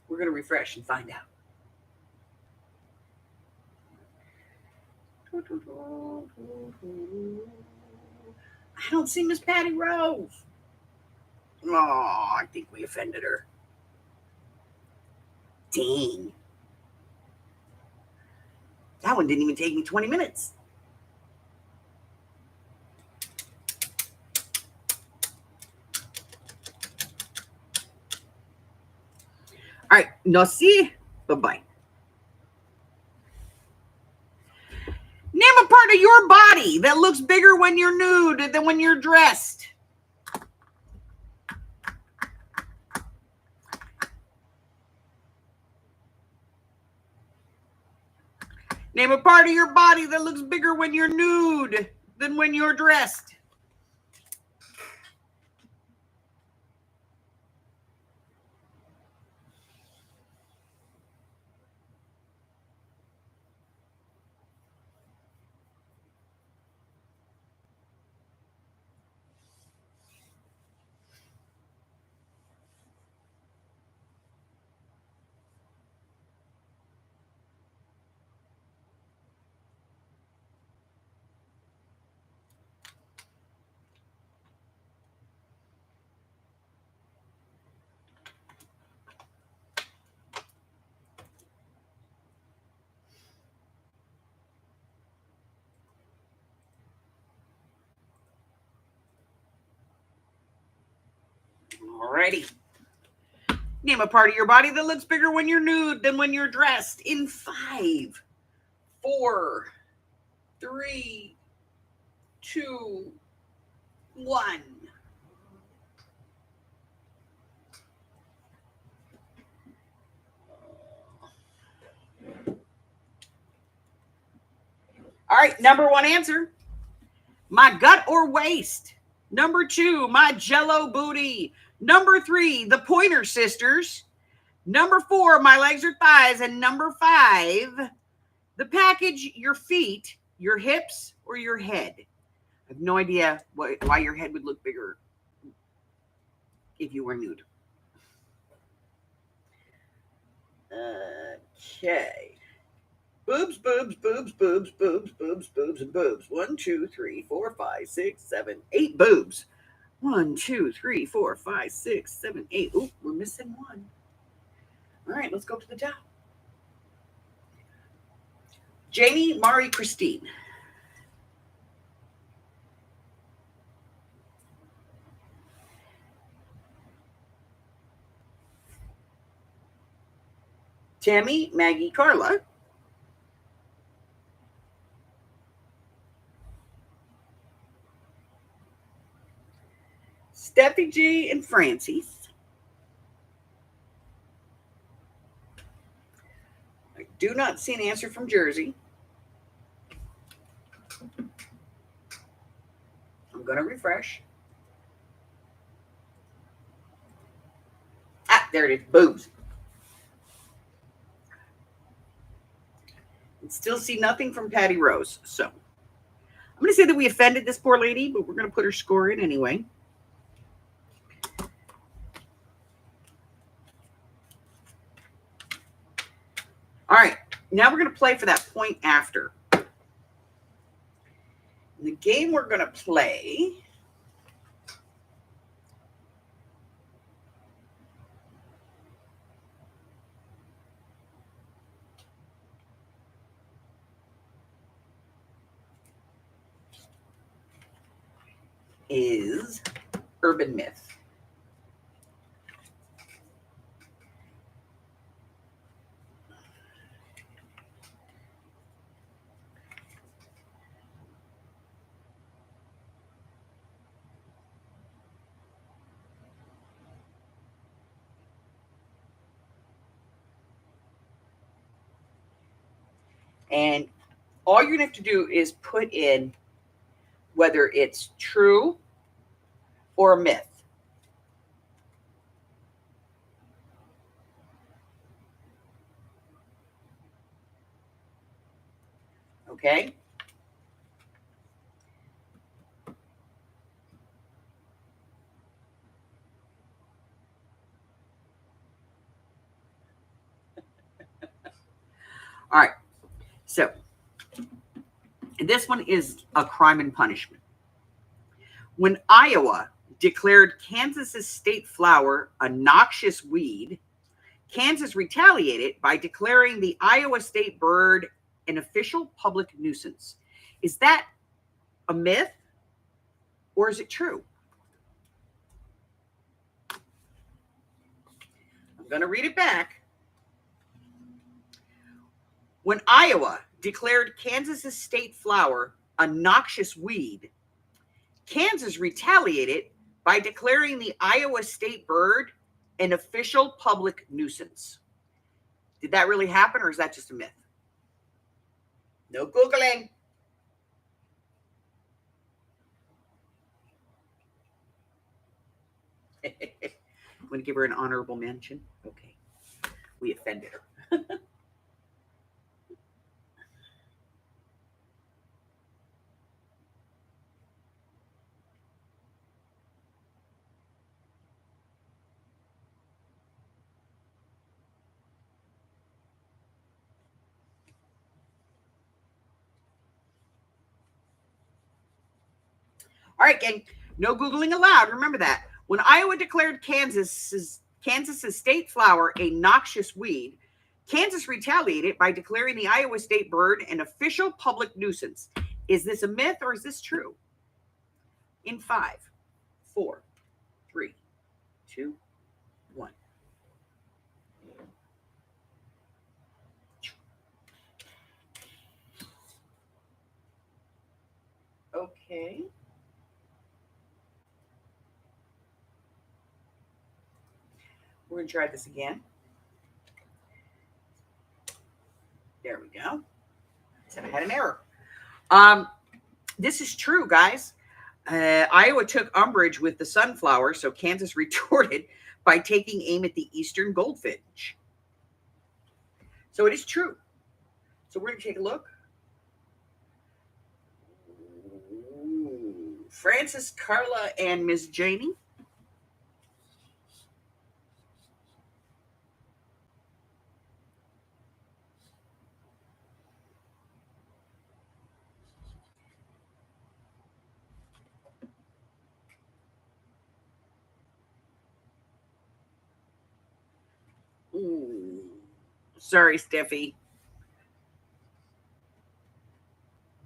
We're going to refresh and find out. I don't see Miss Patty Rose. Oh, I think we offended her. Dang. That one didn't even take me 20 minutes. All right. No, see. Bye-bye. Name a part of your body that looks bigger when you're nude than when you're dressed. Name a part of your body that looks bigger when you're nude than when you're dressed. Alrighty. Name a part of your body that looks bigger when you're nude than when you're dressed in 5, 4, 3, 2, 1. All right, number 1 answer. My gut or waist. Number 2, my jello booty. Number 3, the Pointer Sisters. Number 4, my legs or thighs. And number 5, the package, your feet, your hips, or your head. I have no idea why your head would look bigger if you were nude. Okay. Boobs, boobs, boobs, boobs, boobs, boobs, boobs, and boobs. 1, 2, 3, 4, 5, 6, 7, 8 boobs. 1, 2, 3, 4, 5, 6, 7, 8. Oop, we're missing 1. All right, let's go to the top. Jamie, Mari, Christine. Tammy, Maggie, Carla. Steffi G and Francis. I do not see an answer from Jersey. I'm going to refresh. Ah, there it is. Boobs. And still see nothing from Patty Rose. So I'm going to say that we offended this poor lady, but we're going to put her score in anyway. All right. Now we're going to play for that point after. The game we're going to play is Urban Myth. And all you're going to have to do is put in whether it's true or a myth. Okay? All right. So this one is a crime and punishment. When Iowa declared Kansas's state flower a noxious weed, Kansas retaliated by declaring the Iowa state bird an official public nuisance. Is that a myth or is it true? I'm going to read it back. When Iowa declared Kansas's state flower a noxious weed, Kansas retaliated by declaring the Iowa state bird an official public nuisance. Did that really happen or is that just a myth? No Googling. I'm going to give her an honorable mention. Okay. We offended her. All right, gang. No Googling allowed. Remember that. When Iowa declared Kansas's state flower a noxious weed, Kansas retaliated by declaring the Iowa state bird an official public nuisance. Is this a myth or is this true? In 5, 4, 3, 2, Okay. We're going to try this again. There we go. Said I had an error. This is true, guys. Iowa took umbrage with the sunflower, so Kansas retorted by taking aim at the eastern goldfinch. So it is true. So we're going to take a look. Ooh. Francis, Carla, and Miss Janie. Ooh. Sorry, Steffi.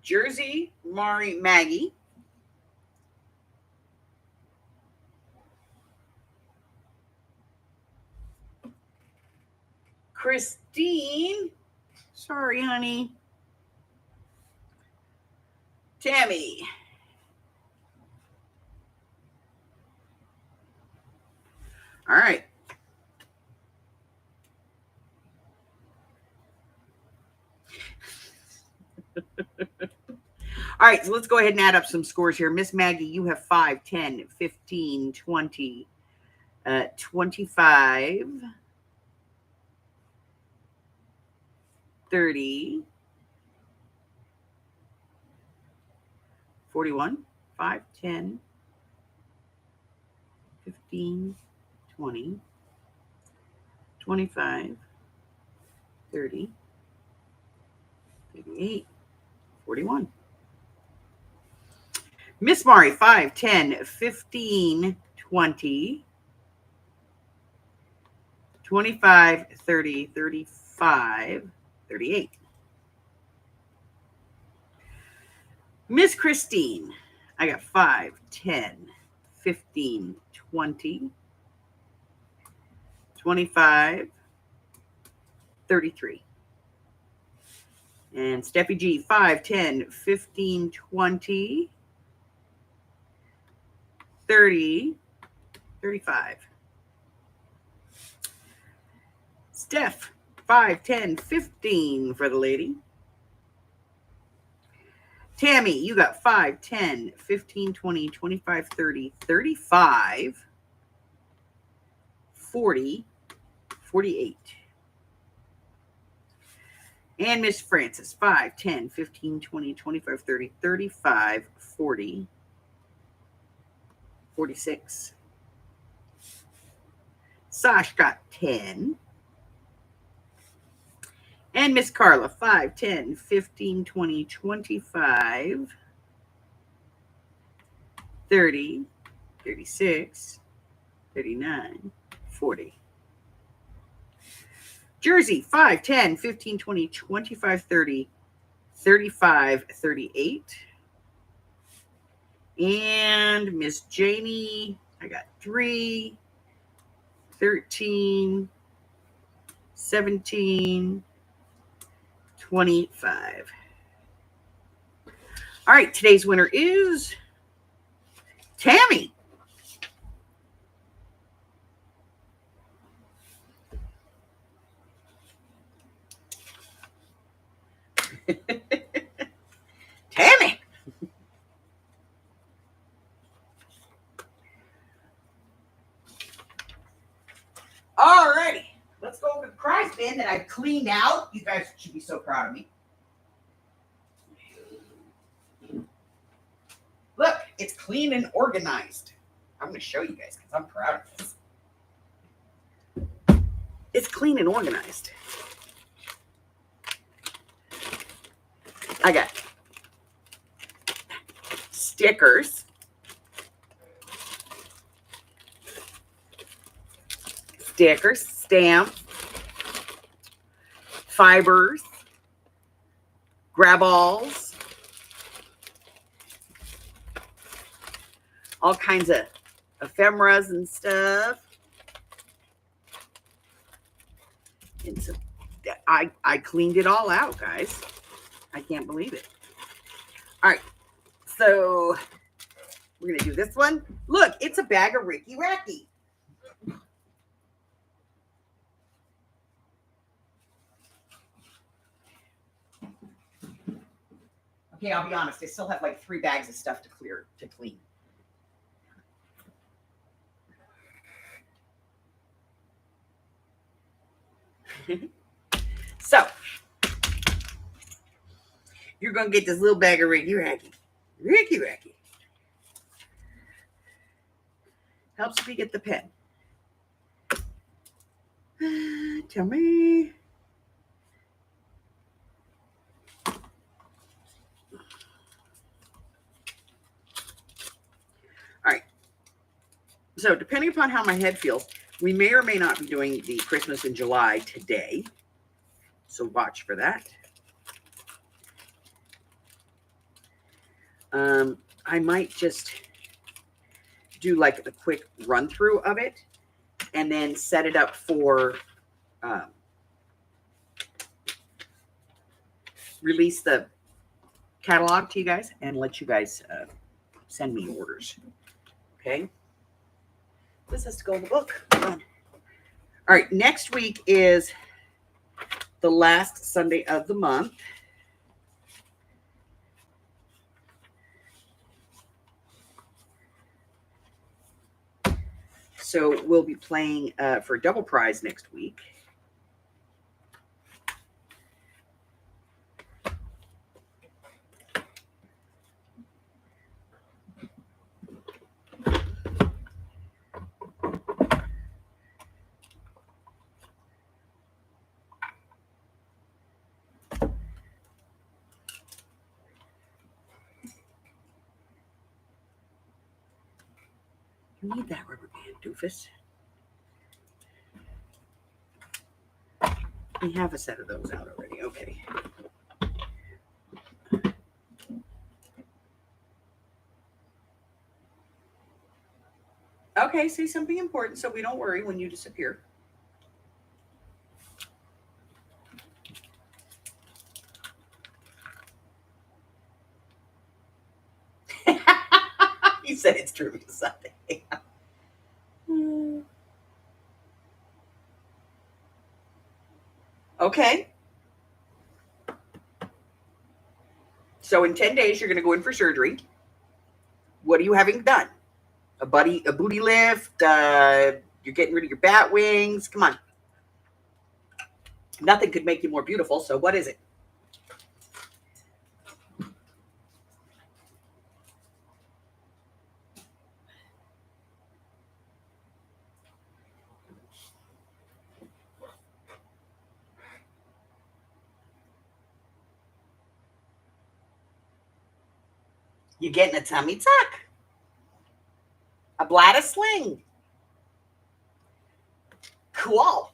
Jersey, Mari, Maggie. Christine. Sorry, honey. Tammy. All right. All right, so let's go ahead and add up some scores here. Miss Maggie, you have 5, 10, 15, 20, 25, 30, 41, 5, 10, 15, 20, 25, 30, 38, 41. Miss Mari, 5, 10, 15, 20, 25, 30, 35, 38. Miss Christine, I got 5, 10, 15, 20, 25, 33. And Steffi G, 5, 10, 15, 20, 30, 35. Steph, 5, 10, 15 for the lady. Tammy, you got 5, 10, 15, 20, 25, 30, 35, 40, 48. And Miss Francis, 5, 10, 15, 20, 25, 30, 35, 40, 46. Sash got 10. And Miss Carla, 5, 10, 15, 20, 25, 30, 36, 39, 40. Jersey, 5, 10, 15, 20, 25, 30, 35, 38. And Miss Janie, I got 3, 13, 17, 25. All right, today's winner is Tammy. Tammy. All righty. Let's go over the prize bin that I've cleaned out. You guys should be so proud of me. Look, it's clean and organized. I'm going to show you guys because I'm proud of this. It's clean and organized. I got stickers, stamps, fibers, grab-alls, all kinds of ephemeras and stuff. And so I cleaned it all out, guys. I can't believe it. All right. So we're going to do this one. Look, it's a bag of Ricky Racky. Okay, I'll be honest. I still have like 3 bags of stuff to clean. So, you're going to get this little bag of Ricky Racky. Ricky Racky. Helps if you get the pen. Tell me. All right. So, depending upon how my head feels, we may or may not be doing the Christmas in July today. So, watch for that. I might just do like a quick run through of it and then set it up for release the catalog to you guys and let you guys send me orders. Okay. This has to go in the book. All right. Next week is the last Sunday of the month. So we'll be playing for double prize next week. You need that rubber band, doofus. We have a set of those out already. Okay. Okay, say something important so we don't worry when you disappear. You said it's true Sunday. Okay. So in 10 days, you're going to go in for surgery. What are you having done? A booty lift? You're getting rid of your bat wings? Come on. Nothing could make you more beautiful. So what is it? You're getting a tummy tuck. A bladder sling. Cool.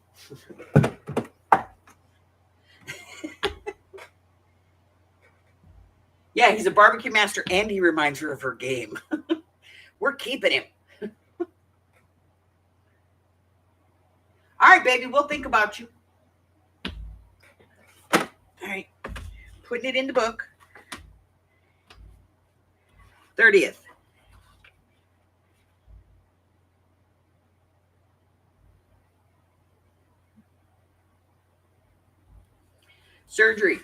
Yeah, he's a barbecue master and he reminds her of her game. We're keeping him. All right, baby, we'll think about you. All right. Putting it in the book. 30th. Surgery.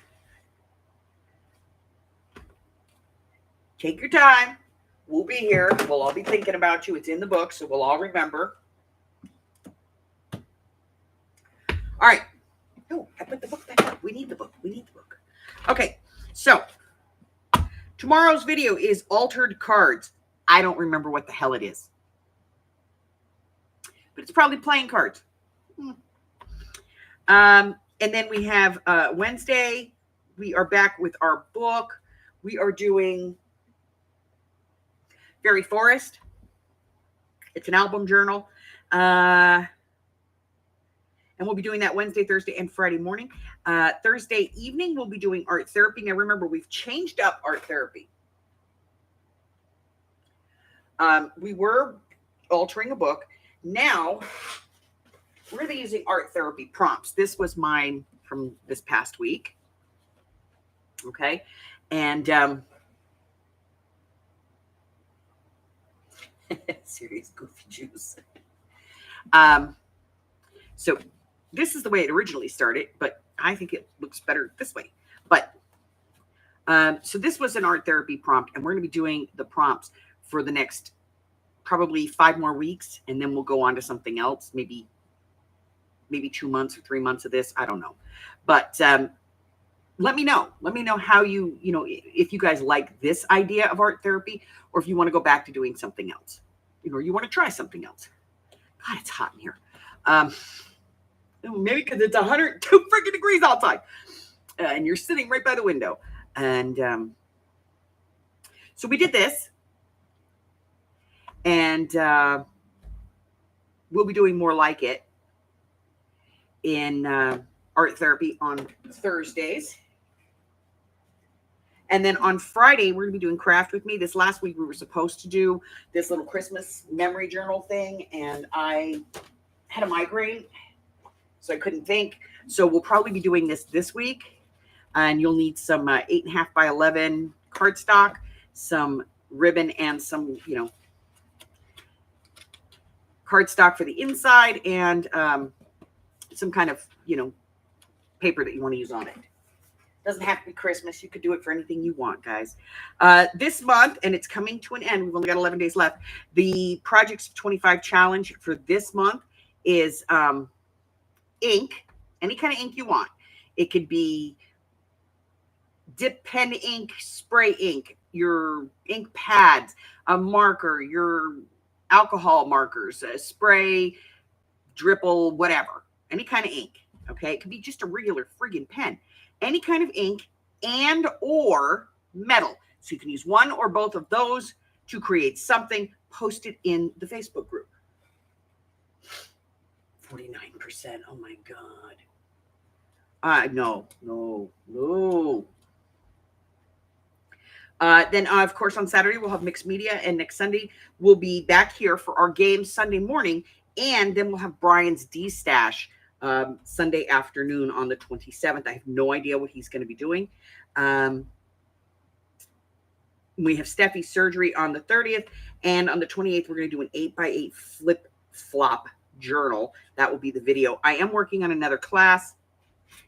Take your time. We'll be here. We'll all be thinking about you. It's in the book, so we'll all remember. All right. Oh, I put the book back up. We need the book. We need the book. Okay, so tomorrow's video is altered cards. I don't remember what the hell it is. But it's probably playing cards. And then we have Wednesday. We are back with our book. We are doing Fairy Forest. It's an album journal. And we'll be doing that Wednesday, Thursday, and Friday morning. Thursday evening, we'll be doing art therapy. Now, remember, we've changed up art therapy. We were altering a book. Now, we're going to be using art therapy prompts. This was mine from this past week. Okay. And serious goofy juice. So this is the way it originally started, but I think it looks better this way. But so this was an art therapy prompt, and we're going to be doing the prompts for the next probably 5 more weeks, and then we'll go on to something else, maybe 2 months or 3 months of this. I don't know. But let me know. Let me know how if you guys like this idea of art therapy, or if you want to go back to doing something else, or you want to try something else. God, it's hot in here. Maybe because it's 102 freaking degrees outside, and you're sitting right by the window. And so we did this, and we'll be doing more like it in art therapy on Thursdays. And then on Friday, we're going to be doing craft with me. This last week, we were supposed to do this little Christmas memory journal thing, and I had a migraine, so I couldn't think. So we'll probably be doing this week, and you'll need some 8.5 by 11 cardstock, some ribbon, and some, cardstock for the inside, and some kind of, paper that you want to use on it. Doesn't have to be Christmas. You could do it for anything you want, guys. This month, and it's coming to an end. We've only got 11 days left. The Projects 25 challenge for this month is ink, any kind of ink you want. It could be dip pen ink, spray ink, your ink pads, a marker, your alcohol markers, a spray, dripple, whatever. Any kind of ink, okay? It could be just a regular friggin' pen. Any kind of ink and or metal. So you can use one or both of those to create something. Post it in the Facebook group. 49%. Oh my God. No. Then, of course, on Saturday, we'll have mixed media. And next Sunday, we'll be back here for our game Sunday morning. And then we'll have Brian's D-Stash Sunday afternoon on the 27th. I have no idea what he's going to be doing. We have Steffi's surgery on the 30th. And on the 28th, we're going to do an 8x8 flip-flop journal. That will be the video. I am working on another class.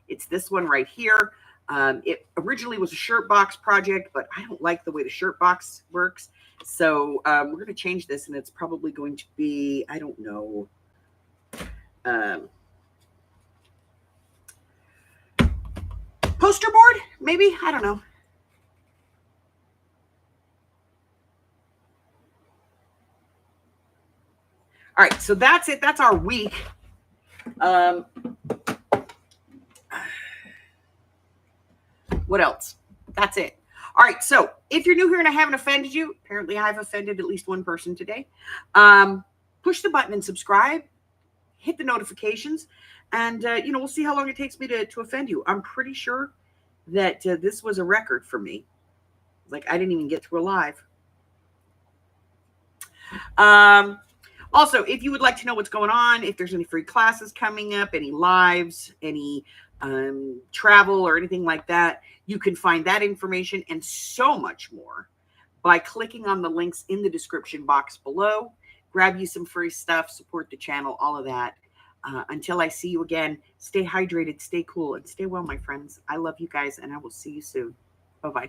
It's this one right here. It originally was a shirt box project, but I don't like the way the shirt box works. So we're going to change this, and it's probably going to be, I don't know, poster board, maybe? I don't know. All right, so that's it. That's our week. What else? That's it. All right, so if you're new here and I haven't offended you, apparently I've offended at least one person today, push the button and subscribe, hit the notifications, and, we'll see how long it takes me to offend you. I'm pretty sure that this was a record for me. Like, I didn't even get through a live. Also, if you would like to know what's going on, if there's any free classes coming up, any lives, any travel or anything like that, you can find that information and so much more by clicking on the links in the description box below. Grab you some free stuff, support the channel, all of that. Until I see you again, stay hydrated, stay cool, and stay well, my friends. I love you guys, and I will see you soon. Bye-bye.